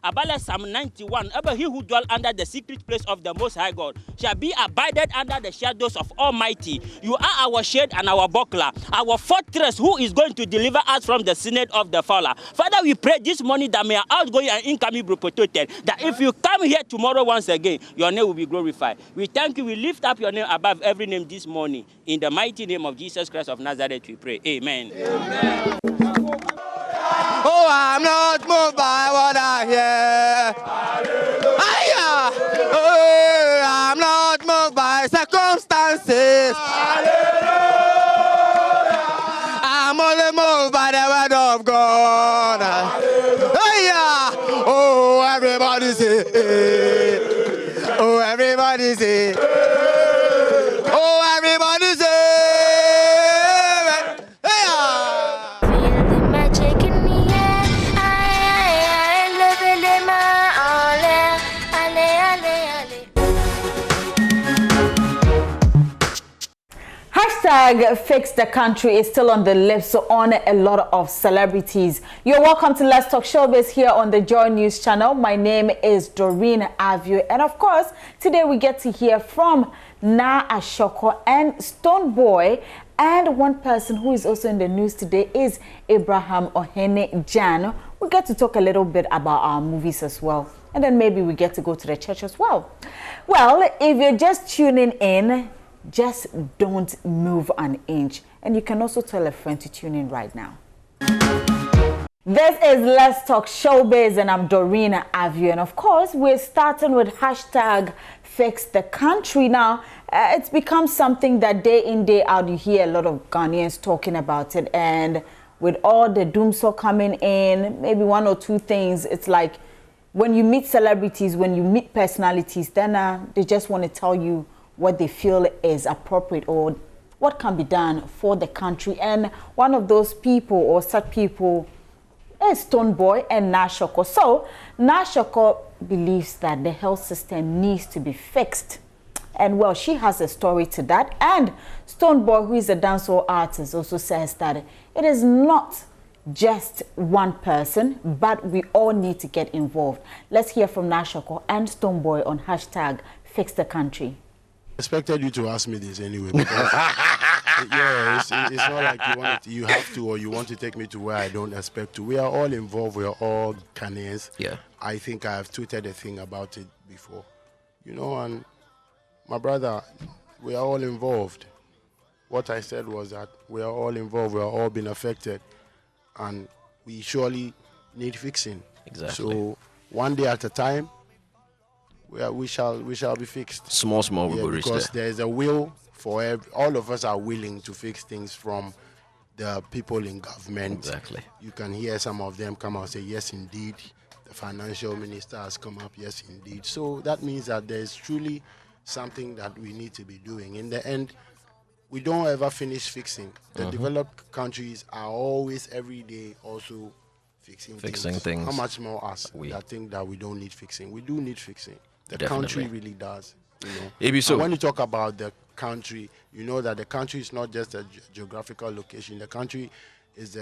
Abala Psalm 91, he who dwell under the secret place of the Most High God shall be abided under the shadows of Almighty. You are our shade and our buckler, our fortress, who is going to deliver us from the synod of the fowler. Father, we pray this morning that may our outgoing and incoming be protected, that if you come here tomorrow once again, your name will be glorified. We thank you. We lift up your name above every name this morning. In the mighty name of Jesus Christ of Nazareth, we pray. Amen. Amen. Oh, I'm not moved by what I hear. Oh, I'm not moved by circumstances. I'm only moved by the word of God. Oh, everybody say, oh, everybody say, oh, everybody say. Hashtag Fix the Country is still on the lips on a lot of celebrities. You're welcome to Let's Talk Showbiz here on the Joy News channel. My name is Doreen Avio, and of course, today we get to hear from Na Ashoko and Stoneboy, and one person who is also in the news today is Abraham Ohene Jan. We get to talk a little bit about our movies as well, and then maybe we get to go to the church as well. Well, if you're just tuning in, just don't move an inch. And you can also tell a friend to tune in right now. This is Let's Talk Showbiz, and I'm Doreen Avio. And of course, we're starting with hashtag Fix the Country. Now, it's become something that day in, day out, you hear a lot of Ghanaians talking about it. And with all the doomsday coming in, maybe one or two things, it's like when you meet celebrities, when you meet personalities, then they just want to tell you what they feel is appropriate or what can be done for the country. And one of those people or such people is Stoneboy and Na Ashoko. So Na Ashoko believes that the health system needs to be fixed. And well, she has a story to that. And Stoneboy, who is a dancehall artist, also says that it is not just one person, but we all need to get involved. Let's hear from Na Ashoko and Stoneboy on hashtag Fix the Country. I expected you to ask me this anyway, because yeah, it's not like you have to, or you want to take me to where I don't expect to. We are all involved. We are all Ghanaians. Yeah. I think I have tweeted a thing about it before, and my brother, we are all involved. What I said was that we are all involved. We are all being affected, and we surely need fixing. Exactly. So one day at a time, we shall be fixed. Small we will reach because there. there is a will for all of us are willing to fix things, from the people in government. Exactly. You can hear some of them come out and say, yes, indeed. The financial minister has come up, yes, indeed. So that means that there's truly something that we need to be doing. In the end, we don't ever finish fixing. The developed countries are always, every day, also fixing things. How much more us that think that we don't need fixing? We do need fixing. The country really does. You know? And when you talk about the country, you know that the country is not just a geographical location. The country is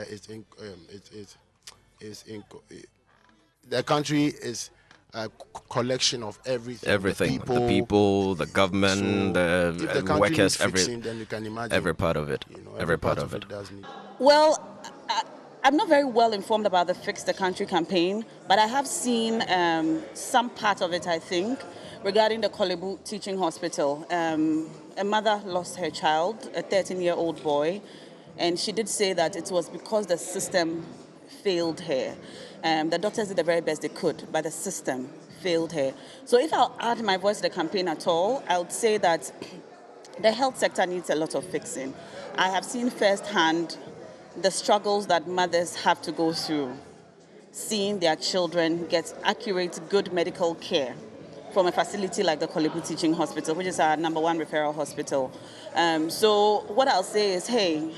the country is a collection of everything. Everything. The people, the government, so the workers, then you can imagine every part of it. Every part of it. Does need. Well, I'm not very well informed about the Fix the Country campaign, but I have seen some part of it, I think, regarding the Kolebu Teaching Hospital. A mother lost her child, a 13-year-old boy, and she did say that it was because the system failed her. The doctors did the very best they could, but the system failed her. So if I'll add my voice to the campaign at all, I would say that the health sector needs a lot of fixing. I have seen firsthand the struggles that mothers have to go through, seeing their children get accurate, good medical care from a facility like the Kolebu Teaching Hospital, which is our #1 referral hospital. So what I'll say is, hey,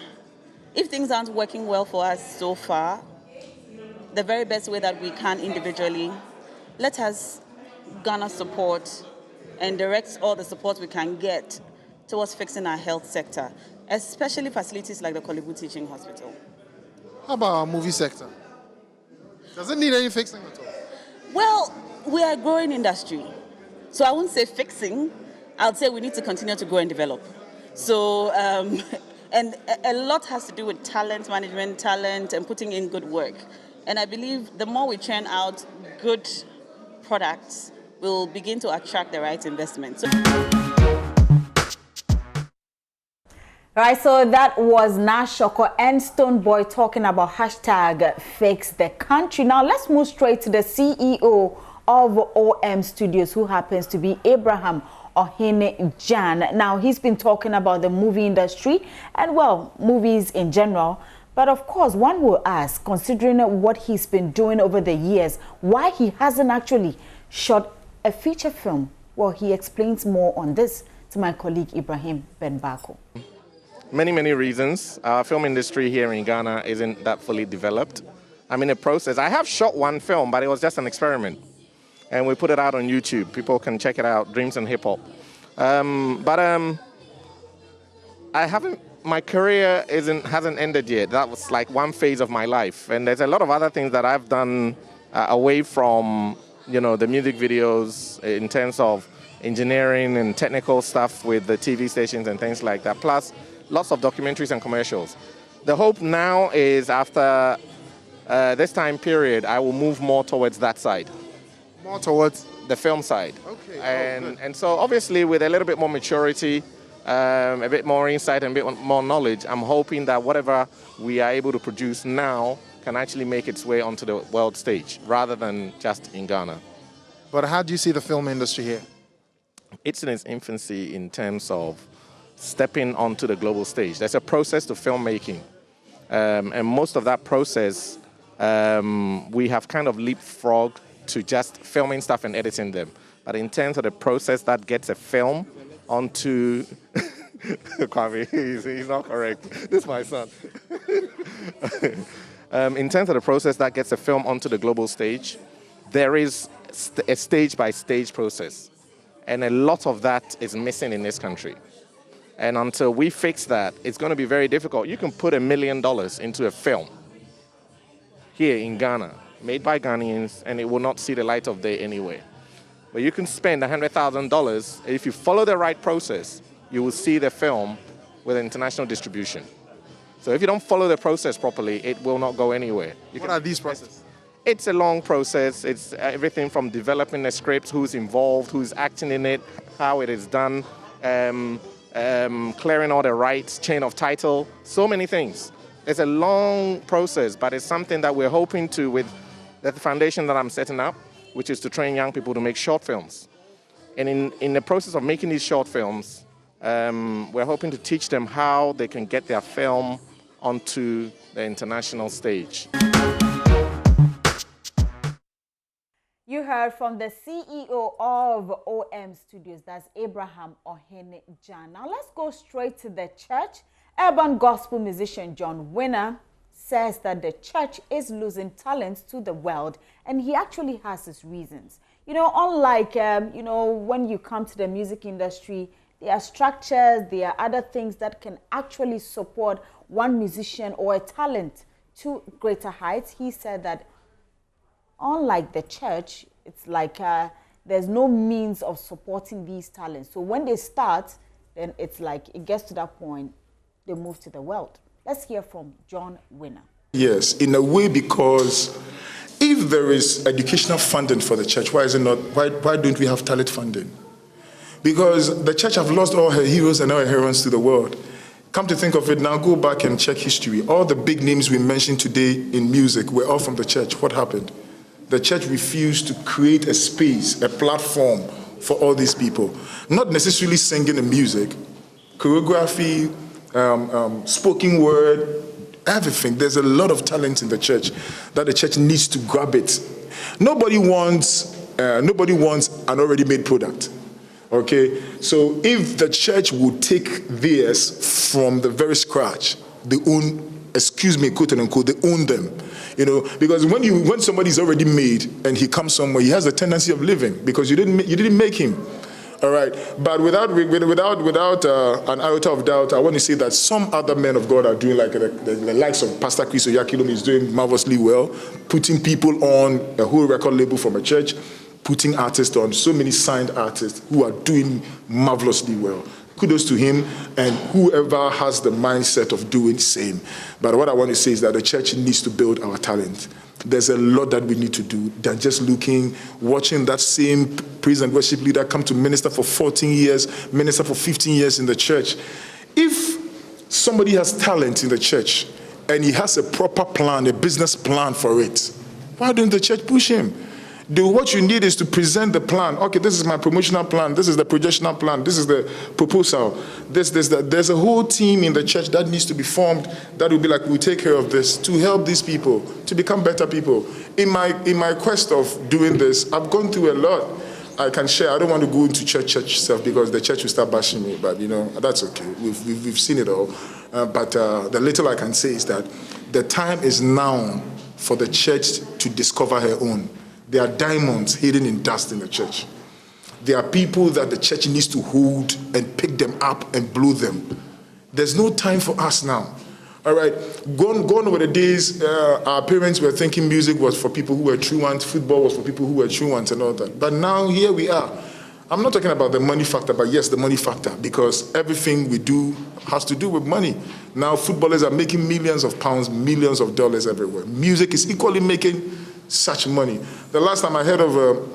if things aren't working well for us so far, the very best way that we can individually, let us garner support and direct all the support we can get towards fixing our health sector, especially facilities like the Kolebu Teaching Hospital. How about our movie sector? Does it need any fixing at all? Well, we are a growing industry. So I wouldn't say fixing. I would say we need to continue to grow and develop. So, and a lot has to do with talent management, and putting in good work. And I believe the more we churn out good products, we'll begin to attract the right investment. Right, so that was Nash Shoko and Stoneboy talking about hashtag Fix the Country. Now let's move straight to the CEO of OM Studios, who happens to be Abraham Ohene Jan. Now he's been talking about the movie industry and, well, movies in general. But of course, one will ask, considering what he's been doing over the years, why he hasn't actually shot a feature film. Well, he explains more on this to my colleague Ibrahim Benbako. Many reasons. Our film industry here in Ghana isn't that fully developed. I'm in a process. I have shot one film, but it was just an experiment. And we put it out on YouTube. People can check it out, Dreams and Hip Hop. I haven't, my career hasn't ended yet. That was like one phase of my life. And there's a lot of other things that I've done away from, the music videos in terms of engineering and technical stuff with the TV stations and things like that. Plus, lots of documentaries and commercials. The hope now is after this time period, I will move more towards that side. More towards? The film side. Okay. And so obviously with a little bit more maturity, a bit more insight and a bit more knowledge, I'm hoping that whatever we are able to produce now can actually make its way onto the world stage rather than just in Ghana. But how do you see the film industry here? It's in its infancy in terms of stepping onto the global stage. There's a process to filmmaking. And most of that process, we have kind of leapfrogged to just filming stuff and editing them. But in terms of the process that gets a film onto... Kwame, he's not correct. This is my son. In terms of the process that gets a film onto the global stage, there is a stage-by-stage process. And a lot of that is missing in this country. And until we fix that, it's going to be very difficult. You can put $1 million into a film here in Ghana, made by Ghanaians, and it will not see the light of day anyway. But you can spend $100,000. If you follow the right process, you will see the film with international distribution. So if you don't follow the process properly, it will not go anywhere. What are these processes? It's a long process. It's everything from developing the script, who's involved, who's acting in it, how it is done, clearing all the rights, chain of title, so many things. It's a long process, but it's something that we're hoping to, with There's the foundation that I'm setting up, which is to train young people to make short films. And in the process of making these short films, we're hoping to teach them how they can get their film onto the international stage. You heard from the CEO of OM Studios, that's Abraham Ohenjan. Now let's go straight to the church. Urban gospel musician John Winner says that the church is losing talents to the world, and he actually has his reasons. You know, unlike, when you come to the music industry, there are structures, there are other things that can actually support one musician or a talent to greater heights. He said that unlike the church, it's like there's no means of supporting these talents. So when they start, then it's like it gets to that point, they move to the world. Let's hear from John Winner. Yes, in a way, because if there is educational funding for the church, why don't we have talent funding? Because the church have lost all her heroes and all her heroines to the world. Come to think of it now, go back and check history. All the big names we mentioned today in music were all from the church. What happened? The church refused to create a space, a platform for all these people. Not necessarily singing and music, choreography, spoken word, everything. There's a lot of talent in the church that the church needs to grab it. Nobody wants an already made product. Okay, so if the church would take theirs from the very scratch, they own, quote unquote, they own them. You know, because when somebody's already made and he comes somewhere, he has a tendency of leaving because you didn't make him. All right, but without an iota of doubt, I want to say that some other men of God are doing, like the likes of Pastor Chris Oyakhilome is doing marvelously well, putting people on a whole record label from a church, putting artists on, so many signed artists who are doing marvelously well. Kudos to him and whoever has the mindset of doing the same. But what I want to say is that the church needs to build our talent. There's a lot that we need to do than just watching that same praise and worship leader come to minister for 14 years, minister for 15 years in the church. If somebody has talent in the church and he has a proper plan, a business plan for it, why don't the church push him? What you need is to present the plan. Okay, this is my promotional plan. This is the projectional plan. This is the proposal. There's a whole team in the church that needs to be formed that will be like, we'll take care of this to help these people to become better people. In my quest of doing this, I've gone through a lot. I can share. I don't want to go into church stuff because the church will start bashing me, but that's okay. We've seen it all. But the little I can say is that the time is now for the church to discover her own. There are diamonds hidden in dust in the church. There are people that the church needs to hold and pick them up and blow them. There's no time for us now. All right, gone over the days, our parents were thinking music was for people who were true ones, football was for people who were true ones and all that. But now here we are. I'm not talking about the money factor, but yes, the money factor, because everything we do has to do with money. Now footballers are making millions of pounds, millions of dollars everywhere. Music is equally making such money. The last time I heard of,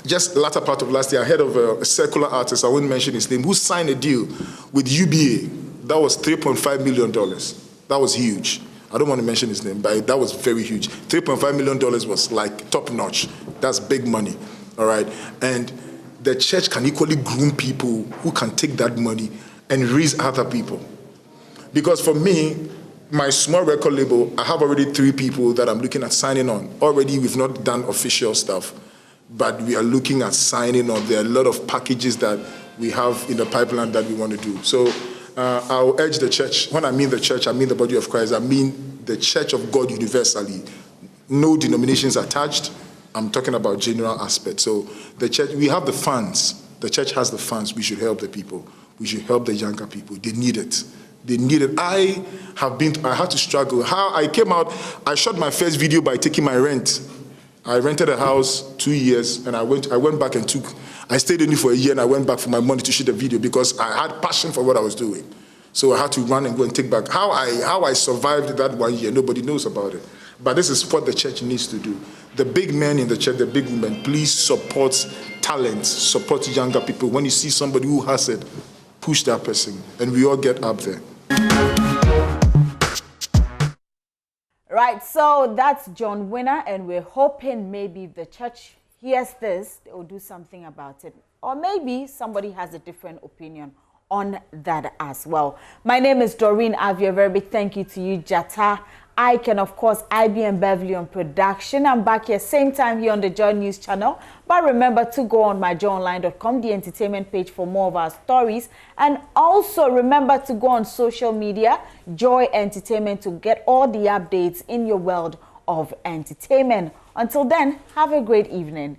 just latter part of last year, I heard of a secular artist, I won't mention his name, who signed a deal with UBA. That was $3.5 million. That was huge. I don't want to mention his name, but that was very huge. $3.5 million was like top notch. That's big money, all right? And the church can equally groom people who can take that money and raise other people. Because for me, my small record label, I have already 3 people that I'm looking at signing on. Already, we've not done official stuff, but we are looking at signing on. There are a lot of packages that we have in the pipeline that we want to do. So I'll urge the church. When I mean the church, I mean the body of Christ. I mean the church of God universally. No denominations attached. I'm talking about general aspects. So the church, we have the funds. The church has the funds. We should help the people. We should help the younger people. They need it. They need it. I had to struggle. How I came out, I shot my first video by taking my rent. I rented a house 2 years, and I went back and I stayed in it for a year, and I went back for my money to shoot the video because I had passion for what I was doing. So I had to run and go and take back. How I survived that 1 year, nobody knows about it. But this is what the church needs to do. The big men in the church, the big women, please support talent, support younger people. When you see somebody who has it, push that person, and we all get up there. Right, so that's John Winner, and we're hoping maybe the church hears this, they will do something about it. Or maybe somebody has a different opinion on that as well. My name is Doreen Avia. A very big thank you to you, Jata. I can, of course, IBM Beverly on production. I'm back here same time here on the Joy News channel. But remember to go on myjoyonline.com, the entertainment page, for more of our stories. And also remember to go on social media, Joy Entertainment, to get all the updates in your world of entertainment. Until then, have a great evening.